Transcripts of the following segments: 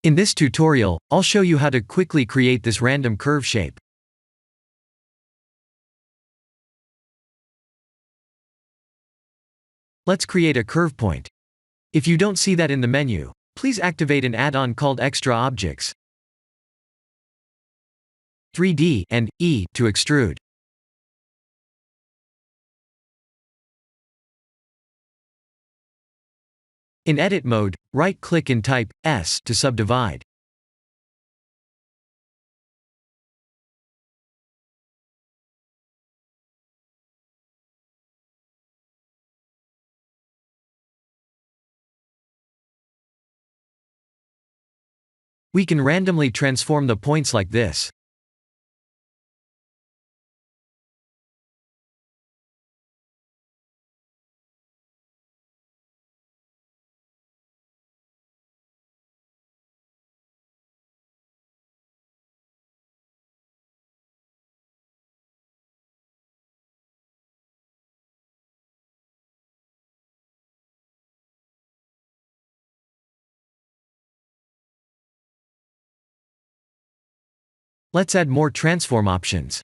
In this tutorial, I'll show you how to quickly create this random curve shape. Let's create a curve point. If you don't see that in the menu, please activate an add-on called Extra Objects. 3D and E to extrude. In edit mode, right-click and type S to subdivide. We can randomly transform the points like this. Let's add more transform options.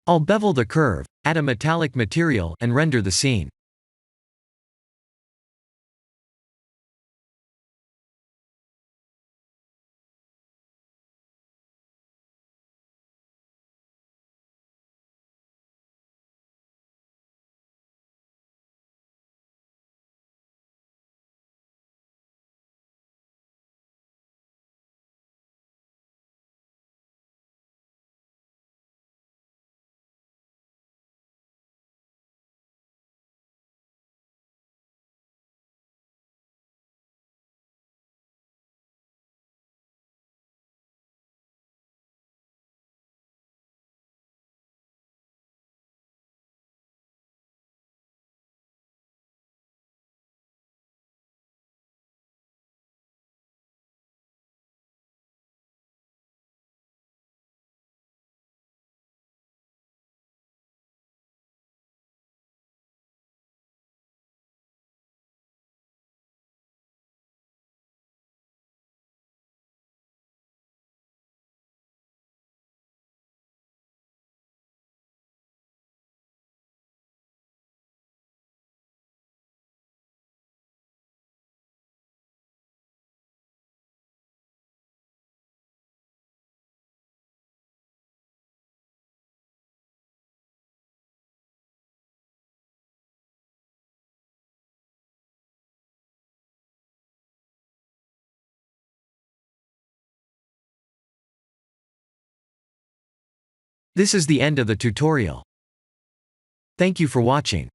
I'll bevel the curve, add a metallic material, and render the scene. This is the end of the tutorial. Thank you for watching.